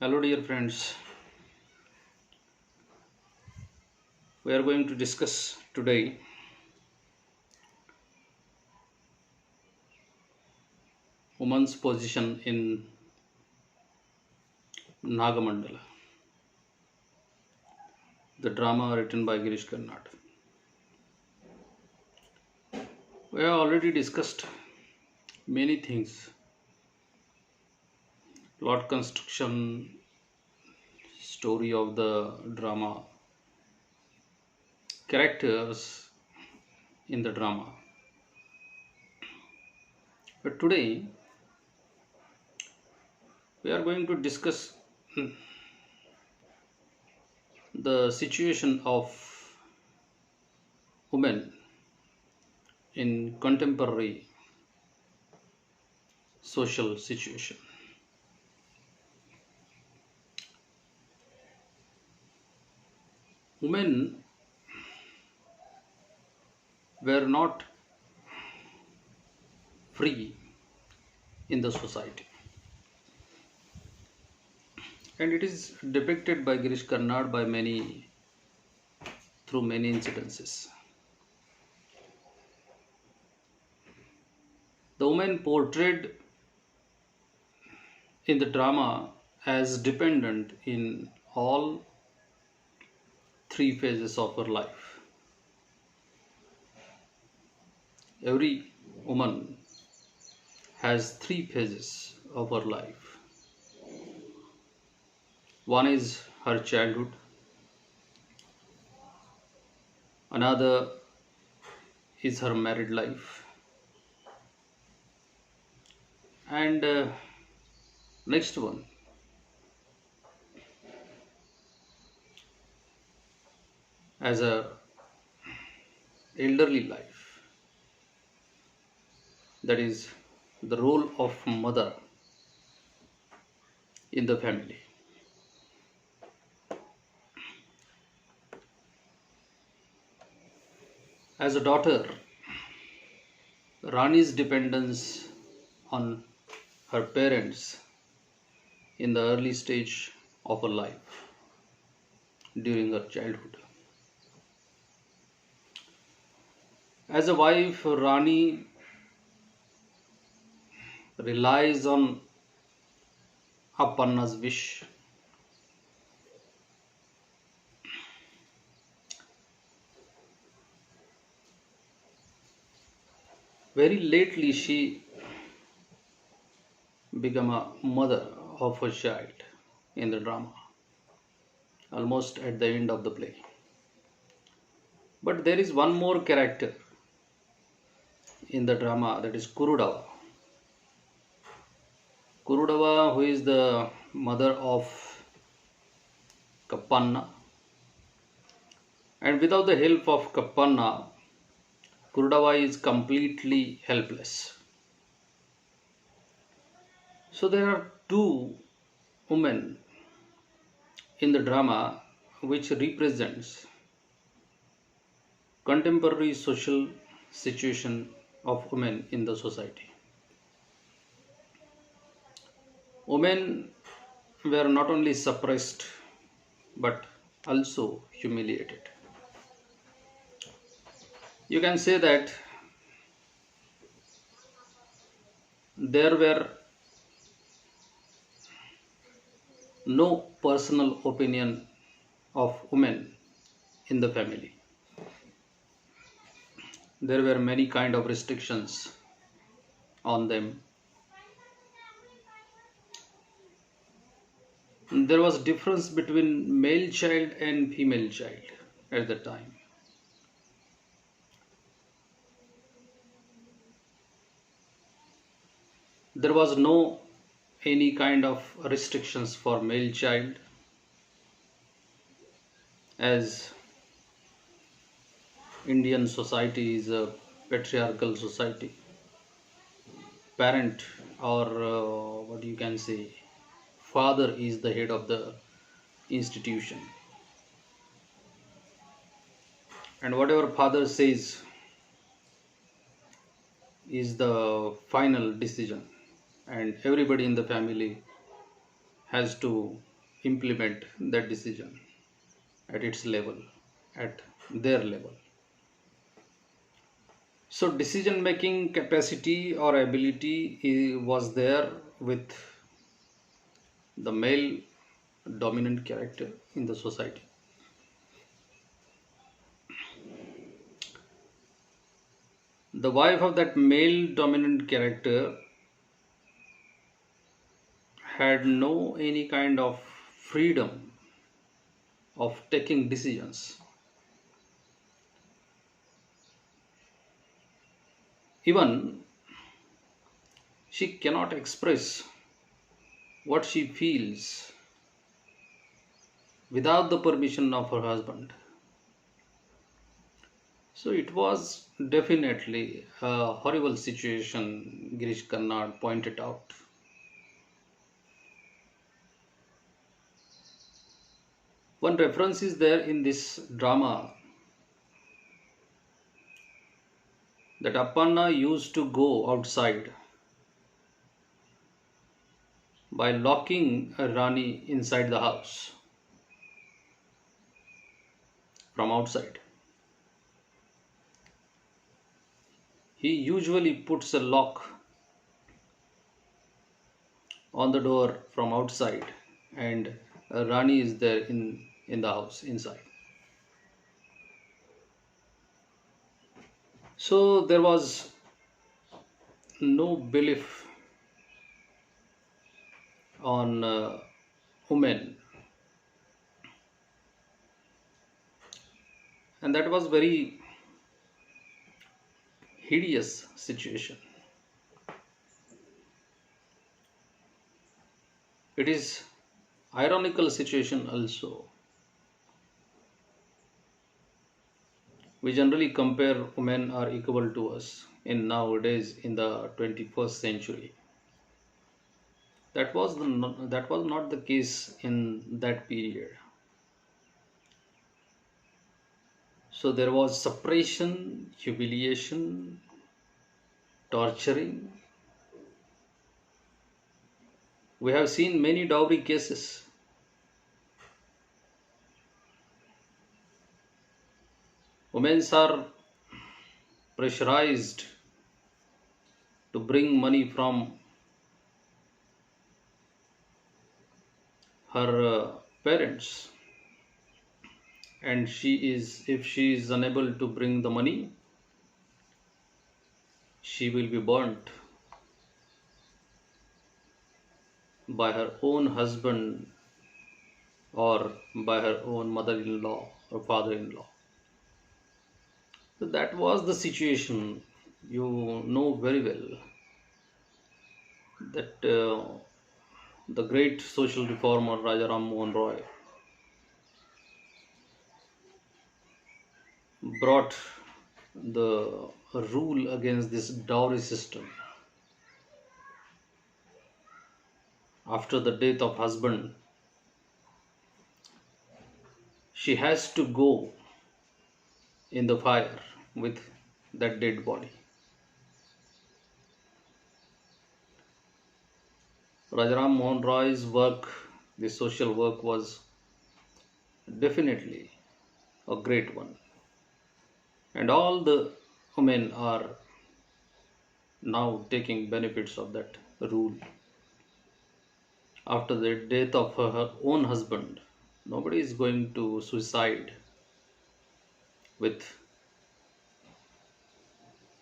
Hello, dear friends. We are going to discuss today woman's position in Nagamandala, the drama written by Girish Karnad. We have already discussed many things: plot construction, story of the drama, characters in the drama. But today we are going to discuss the situation of women in contemporary social situation. Women were not free in the society, and it is depicted by Girish Karnad by many through many incidences. The woman portrayed in the drama as dependent in all three phases of her life. Every woman has three phases of her life. One is her childhood, another is her married life, and next one as a elderly life, that is the role of mother in the family. As a daughter, Rani's dependence on her parents in the early stage of her life during her childhood. As a wife, Rani relies on Appanna's wish. Very lately, she became a mother of her child in the drama, almost at the end of the play. But there is one more character in the drama, that is Kurudava. Kurudava, who is the mother of Kappanna, and without the help of Kappanna, Kurudava is completely helpless. So there are two women in the drama which represents contemporary social situation of women in the society. Women were not only suppressed but also humiliated. You can say that there were no personal opinion of women in the family. There were many kind of restrictions on them. There was difference between male child and female child at the time. There was no any kind of restrictions for male child, as Indian society is a patriarchal society. Parent, or what you can say, father is the head of the institution, and whatever father says is the final decision, and everybody in the family has to implement that decision at its level, at their level. So decision making capacity or ability was there with the male dominant character in the society. The wife of that male dominant character had no any kind of freedom of taking decisions. Even she cannot express what she feels without the permission of her husband. So it was definitely a horrible situation, Girish Karnad pointed out. One reference is there in this drama that Appanna used to go outside by locking a Rani inside the house from outside. He usually puts a lock on the door from outside, and a Rani is there in the house inside. So there was no belief on women, and that was very hideous situation. It is ironical situation also. We generally compare women are equal to us in nowadays in the 21st century. That was not the case in that period. So there was suppression, humiliation, torturing. We have seen many dowry cases. Women are pressurized to bring money from her parents, and if she is unable to bring the money, she will be burnt by her own husband or by her own mother-in-law or father-in-law. So that was the situation. You know very well that the great social reformer Raja Ram Mohan Roy brought the rule against this dowry system. After the death of husband, she has to go in the fire with that dead body. Rajaram Mohan Roy's work, the social work, was definitely a great one. And all the women are now taking benefits of that rule. After the death of her own husband, nobody is going to suicide with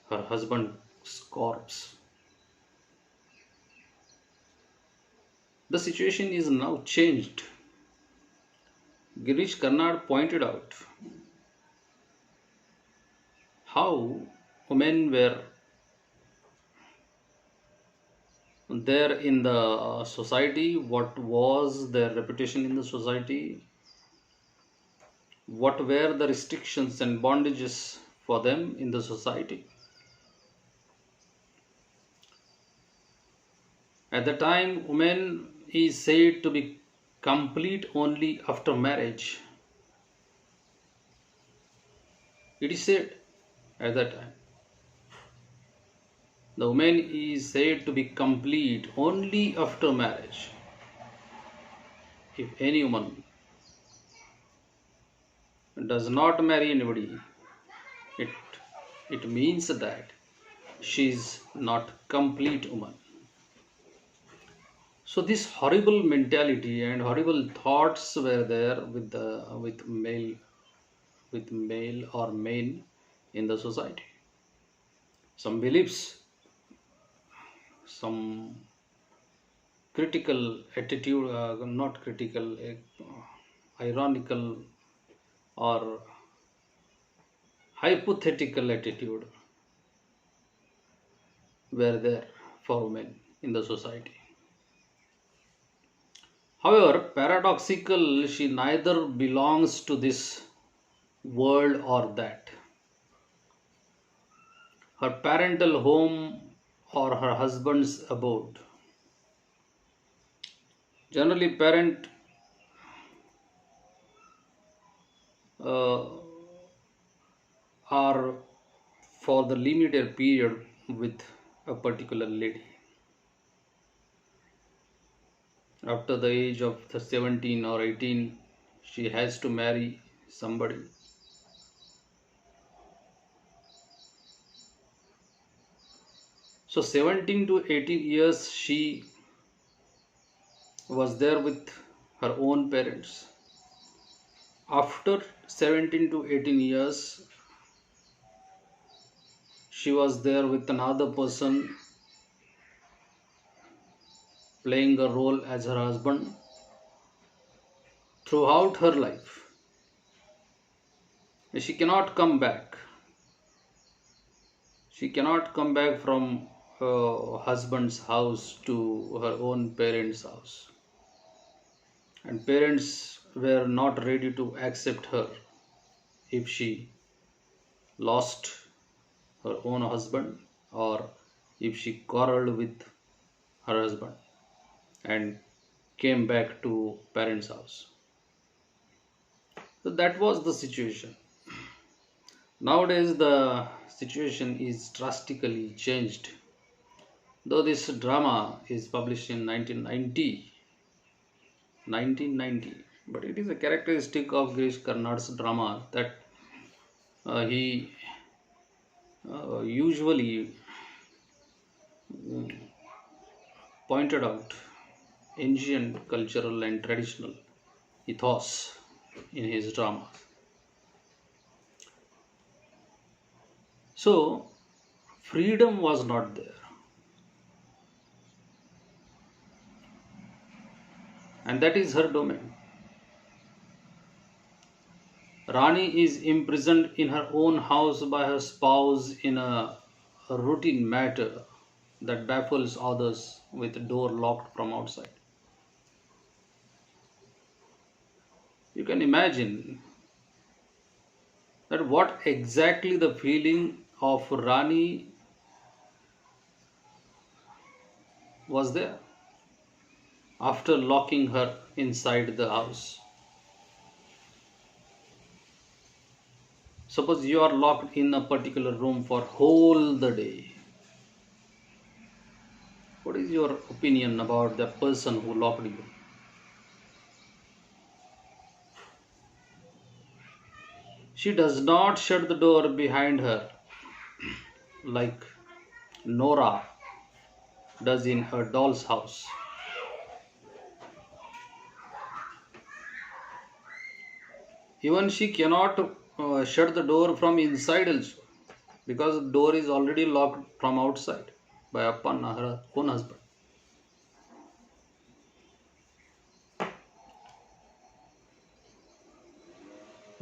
her husband's corpse. The situation is now changed. Girish Karnad pointed out how women were there in the society, what was their reputation in the society, what were the restrictions and bondages for them in the society. At the time, woman is said to be complete only after marriage. It is said at that time. The woman is said to be complete only after marriage. If any woman does not marry anybody, it it means that she's not complete woman. So this horrible mentality and horrible thoughts were there with male or men in the society. Some beliefs, some critical attitude, not critical, ironical or hypothetical attitude were there for women in the society. However, paradoxical, she neither belongs to this world or that. Her parental home or her husband's abode. Generally, parent uh, are for the limited period with a particular lady. After the age of the 17 or 18, she has to marry somebody. So 17 to 18 years she was there with her own parents. After 17 to 18 years, she was there with another person playing a role as her husband throughout her life. She cannot come back. She cannot come back from her husband's house to her own parents' house. And parents were not ready to accept her if she lost her own husband or if she quarreled with her husband and came back to parents' house. So that was the situation. Nowadays the situation is drastically changed. Though this drama is published in 1990, but it is a characteristic of Girish Karnad's drama that he usually pointed out ancient cultural and traditional ethos in his drama. So freedom was not there, and that is her domain. Rani is imprisoned in her own house by her spouse in a routine matter that baffles others with the door locked from outside. You can imagine that what exactly the feeling of Rani was there after locking her inside the house. Suppose you are locked in a particular room for whole the day. What is your opinion about the person who locked you? She does not shut the door behind her like Nora does in her doll's house. Even she cannot shut the door from inside also because the door is already locked from outside by upon her own husband.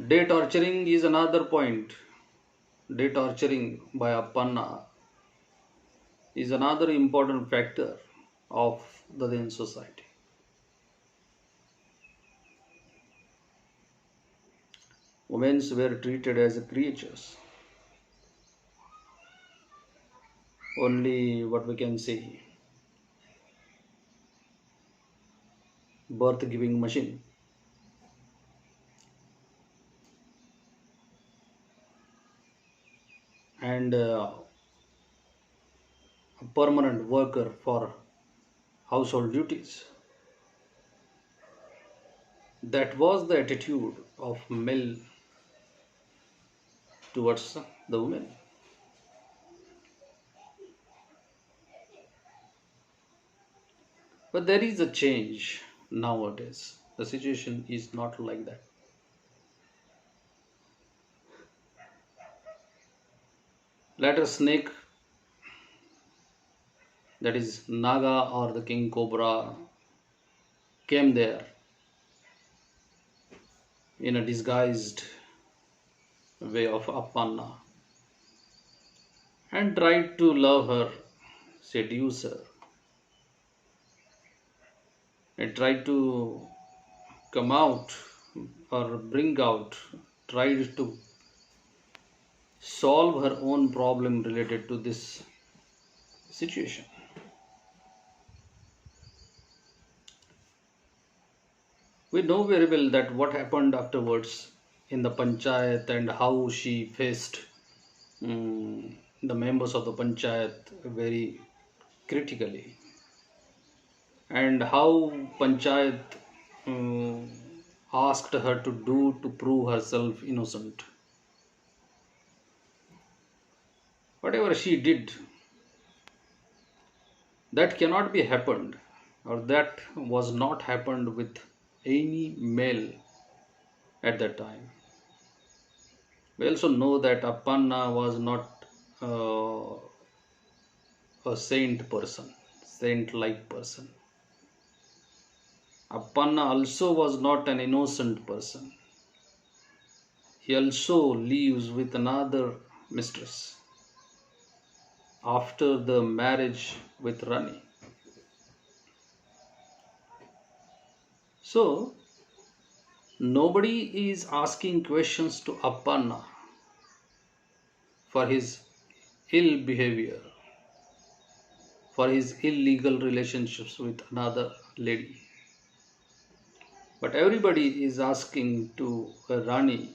Day torturing is another point. Day torturing by Appanna is another important factor of the then society. Women were treated as creatures, only what we can say, birth giving machine. And a permanent worker for household duties. That was the attitude of male towards the women. But there is a change nowadays. The situation is not like that. Let a snake, that is Naga or the king cobra, came there in a disguised way of Apanna and tried to love her, seduce her, and tried to come out or bring out, tried to solve her own problem related to this situation. We know very well that what happened afterwards in the panchayat and how she faced the members of the panchayat very critically, and how panchayat um, asked her to do to prove herself innocent. Whatever she did, that cannot be happened, or that was not happened with any male at that time. We also know that Appanna was not uh, a saint like person. Appanna also was not an innocent person. He also lives with another mistress after the marriage with Rani. So, nobody is asking questions to Appanna for his ill behavior, for his illegal relationships with another lady. But everybody is asking to Rani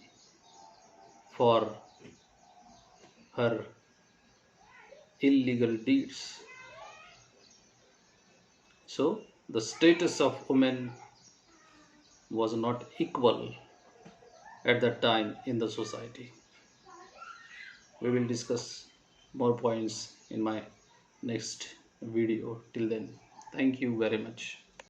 for her illegal deeds. So the status of women was not equal at that time in the society. We will discuss more points in my next video. Till then, thank you very much.